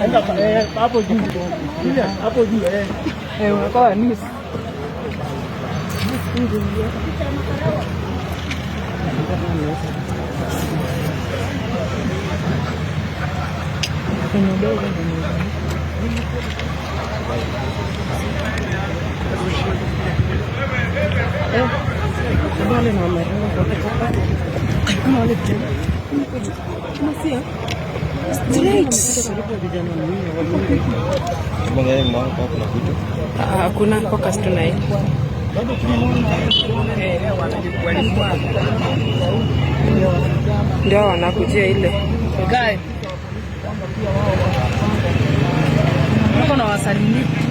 Enda hapo juu. Hapo juu unakuwa nisi. Hakuna focus tunai. Ndio wanakujia ile. Guys. Uko na wasalimia.